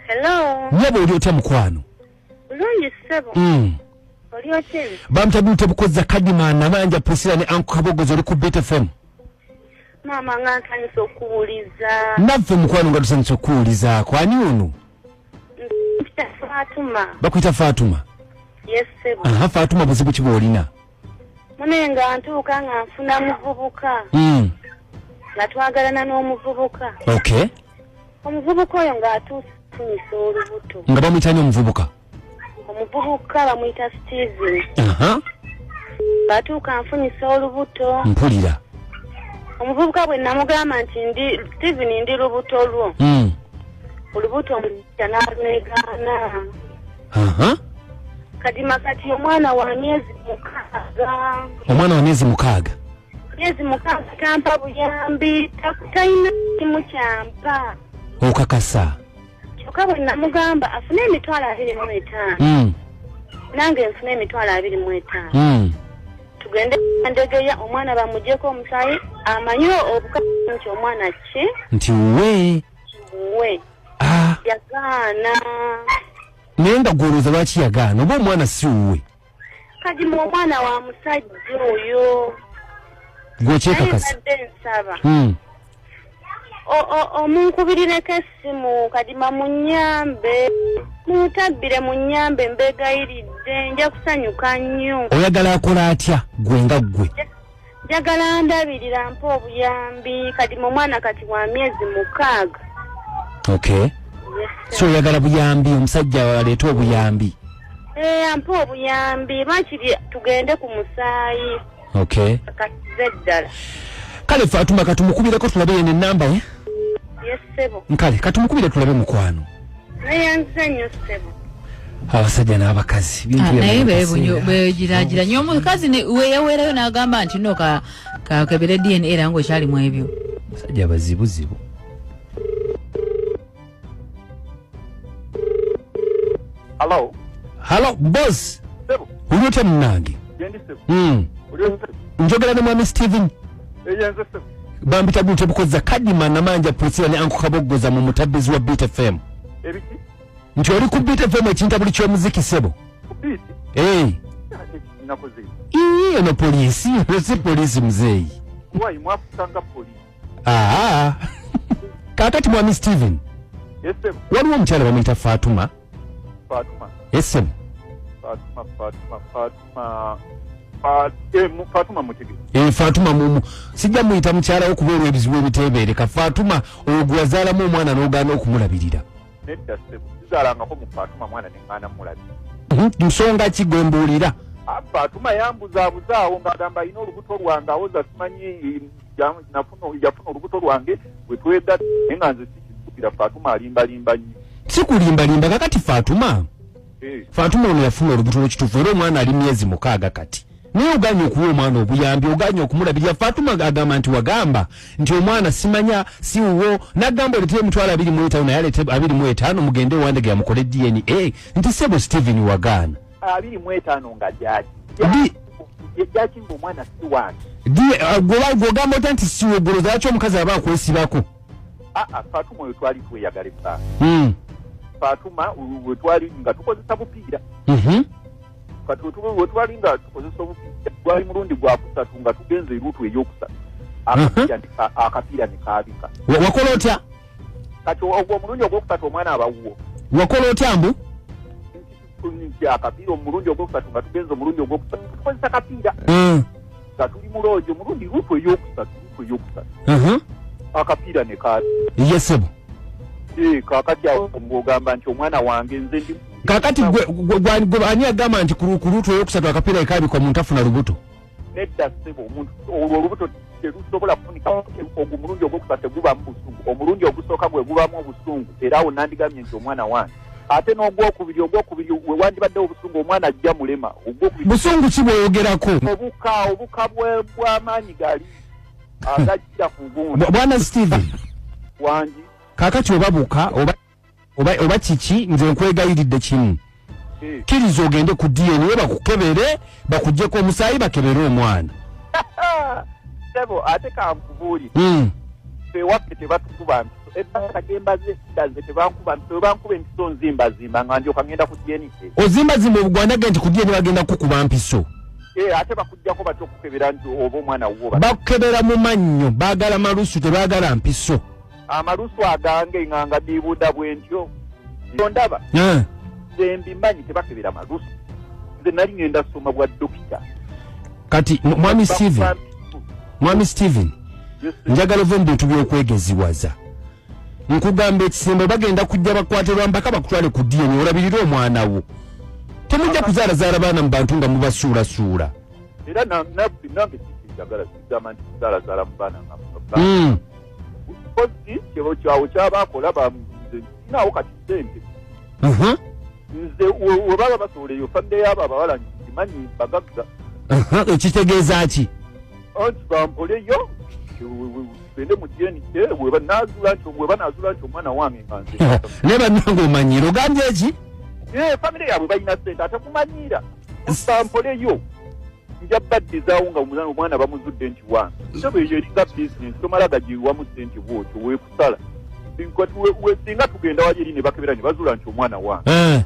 Hello. Nyabo oli otya mukwano? Bulungi ssebo. Oli otya? Bamtabute bukoza kadima nabanja Priscilla ne Uncle Kabogozo oli ku Beta FM. Mama ngantanyisa okuwuliza. Naffe mukwano nga tusanyisa okuwuliza kwani ono? Fatuma. Bakwita Fatuma? Yes ssebo. Aha, Fatuma buzibu ki bw'olina? Munenga ntuuka nga nfuna muvubuka. Nga twagalana n'omuvubuka. Okay. Omuvubuka oyo ng'atuufunyisa olubuto. Nga bamuyita omuvubuka? Omuvubuka bamuyita Steven. Aha. Batuuka nfunyisa olubuto. Mpulira. Omuvubuka bwe namugamba nti Steven ndi lubuto lwo. Olubuto omusajja n'aluneegaana. Aha. Kati omwana wa myezi 6. Omwana wa myezi 6. Myezi 6 tampa buyambi talina kimu kyampa. Okakasa. Kyokka bwe namugamba afune emitwalo 25. Nange nfune emitwalo 25. Tugende ndegeya omwana bamujjeko omusayi amanyi obukakafu nti omwana ki? Nti we. Yagaana. Naye nga gwolooza lwaki yagaana oba omwana si wuwe? Kati mu omwana wa musajja oyo. Gw'okyekakasa. Omunkubireko essimu kadima munyambe. Mutabbire munyambe mbegayiridde nja kusanyuka nnyo. Oyagala akola atya gwe nga ggwe? Njagala ndabirira mpa obuyambi kadima omwana kati wa myezi 6. Okay. So oyagala buyambi omusajja aleeta obuyambi? Ampa obuyambi bakiri tugende ku musaayi. Okay. Katize ddala. Kale Fatuma katumukubireko tulabe ne namba ye? Yes sebo. Nkale katumukubire tulabe mukwano. Nayanze nnyo sebo. Abasajja n'abakazi bintu naye beegiragira nnyo omukazi weyaweerayo n'agamba nti no kakebere DNA era ngo ekyalimu ebyo. Abasajja bazibuzibu. Hello boss. Sebo. Uli otya munange? Yendi sebo. Uli otya? Njogera ne mwami Steven. Yenze sebo. Bambita bute bukoza kadima namanja Priscilla ne Uncle Kabogoza mu mutabbizi wa Beta FM. Ebiki? Nti oli ku Beta FM ekinta buli ky'omuziki sebo. Kubiti? Nakoze. Eno polisi, si polisi mzeyi. Wai mwafutanga polisi. Kakati mwami Steven. Yes sebo. Waliwo omukyala bamuyita Fatuma. Yes sebo. Fatuma mutege. Fatuma mumu. Sijja muyita mukyala okubeera ebizibu ebiteebereka. Fatuma ogwazaalamu omwana n'ogaana okumulabirira. Nedda sebo. Zaalangako mu Fatuma mwana ne ngana mulabirira. Nsonga ki gwe mbuulira? Fatuma yambuzaawo ng'agamba alina olubuto lwange awoza simanyi yafuna olubuto lwange bwe twegatta naye nga nze sikikubira Fatuma alimbalimba nnyo. Sikulimbalimba kakati Fatuma. Fatuma ono yafuna olubuto lw'ekituufu era omwana ali myezi 6 kati. Naye oganye okuwa omwana obuyambi oganye okumulabirira. Fatuma agamba nti wagamba nti omwana simanya si wuwo n'agamba oletere emitwalo 25 naye alete 25 mugende ewandege yamukole DNA nti sebo Steven wagaana. 25 nga gyaki ng'omwana si wange. Gw'ogamba otya nti siwe goloza lwaki omukazi aba akwesibako? Fatuma oyo twali tweyagala ebbanga. Fatuma we twali nga tukozesa bupiira. Kati we twali nga tukozesa obupiira gwali mulundi gwa 3 nga tugenze eruutu ey'okusatu. Akapiira ne kaabika. Wakola otya? Kati ogwo omulundi ogw'okusatu omwana abawuwo. Wakola otya mbu? Nti akapiira omulundi ogw'okusatu nga tugenze omulundi ogw'okusatu tukozesa akapiira. Nga tuli mu loojo omulundi ruutu ey'okusatu. Akapiira ne kaabika. Yes sebo. Kakati ogamba nti omwana wange nze ndi. Kakati gwe ani agamba nti ku luutu ey'okusatu akapiira ekaabikwa omuntu afuna lubuto? Nedda sebo omuntu olubuto terusobola kufunika ogwo omulundi ogw'okusatu tegubamu busungu. Omulundi ogusooka bwe gubamu obusungu era awo nandigambye nti omwana wange. Ate n'ogwokubiri we wandibaddewo obusungu omwana ajja mulema. Busungu ki bw'oyogerako? Obuka bw'amaanyi gali agajjira ku gundi. Bwana Steven. Wangi. Kakati oba buka oba kiki nze nkwegayiridde kimu. kiriza ogende ku DNA bakukebere bakuggyeko omusaayi bakebere omwana. Sebo ate kankubuli. Ewaffe tebatukuba mpiso. Ebbanga gyembaze ndaze tebankuba mpiso. Bankuba empiso nzimbazimba nga ndyoka ngenda ku DNA. Ozimbazimba obugwanda genti ku DNA bagenda kukuba mpiso. Ate bakujjako batyo okukebera nti oba omwana wuwo. Bakukebera mu mannyo baagala malusu tebaagala mpiso. Amalusu agange nganga dibuda bwentyo. Ndaba. Zembi mmanyi tebakebera malusu. Nze nali ngenda soma bwa dokita. Kati Mwami Steven. Njagala ove mu bintu by'okwegeziwaza. Nkugamba ekisembe bagenda kujja bakwatirwa mpaka bakutwale ku DNA olabirira omwana wo. Temujja kuzaalazaala baana mu bantu nga mubasuulasuula. Era nabbi nange njagala sigamba nti kuzaalazaala mu baana nga mubasuulasuula. Kozi kyebo kyawo kyabaakola naawo kati ssente. Nze webaba basooleyo fadde y'abo abawala nkimanyi bagagga. Ekitegeeza ki? Anti bampoleyo bende mu DNA weba naazula nti omwana wange nga nze. Ne bannange omanyira ogambye eki? Famire yaabwe balina ssente ate kumanyiira. Bampoleyo nja baddizaawo nga omwana bamuzudde nti wange. Sebo eyo eringa bizinesi tomala gagiwamu ssente bwotyo weekusala. Singa tugenda wali eri ne bakebera ne bazuula nti omwana wange.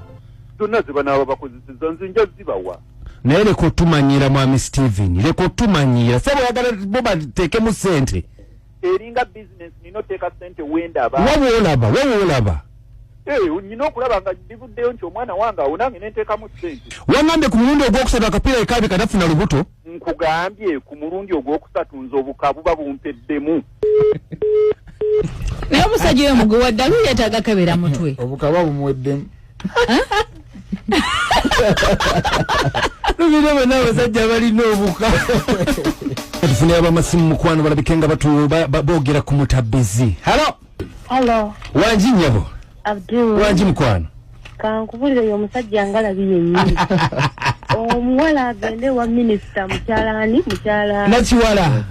Zonna ze banaaba bakozeseza nze nja zibawa. Naye leka otumanyira Mwami Steven, leka otumanyira. Sebo oyagala bo bateekemu ssente. Eringa bizinesi nina oteeka ssente wendaba. Wowe olaba. Nina okulaba nga ndivuddeyo nti omwana wange awo nange nenteekamu ssente. Wangambye ku mulundi ogwokusatu akapiira ekaabi kadafuna lubuto? Nkugambye ku mulundi ogwokusatu nze obuka buba bumpeddemu. Naye omusajja oyo mugowa ddalu yeetaaga kebera mutwe. Obukaba bumuweddemu. Lubirebe n'abasajja balina obuka. Tufune abamasimu mukwano balabike nga boogera ku mutabbezi. Halo. Wanji nnyabo. Abdul. Wanji mukwano. Kankubulire oyo omusajja ngalabi yennyini. Omuwala agende wa minisita mukyala. Nakiwala.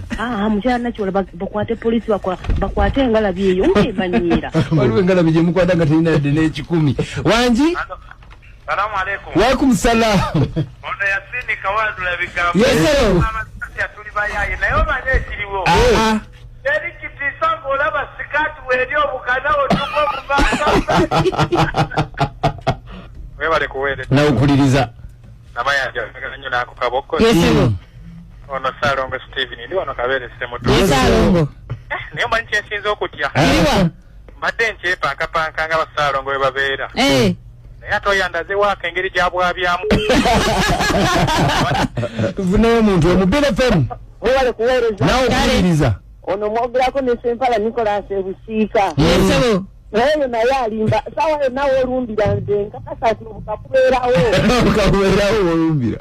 Mukyala Nakiwala bakwate polisi bakwate engalabi eyo ngebanyiira. Waliwo engalabi gye mukwata nga terina yadde n'ekikumi. Wanji? Salamu alaikum. Waalaikum salaam. Ono Yasini Kawadula bigambo. Yesero. Amasasi tuli bayaye naye omanye ekiriwo. Eri kitisa ng'olaba sikati weeri obukana otuko okuvanga. Webale kuweere. Nawukuliriza. Namayanja nnyo n'ako kaboko. Yesero. Ono Saalongo Steven ndi wano kabeere Ssemutu. Yesaalongo. Naye omanyi kyensinza okutya. Eriwa. Mbadde nkyepankapanka nga Basaalongo we babeera. Naye ate oyandaze waako engeri gyabwabyamu. Tufuneyo omuntu omubire femu. Webale kuweereza. Nawukuliriza. Ono mwogerako ne Sempala Nicholas Ebusiika. Yesebo. Naye naye alimba sawa nawe olumbira nze nkakasa ati obukakubeerawo. Obukakubeerawo olumbira.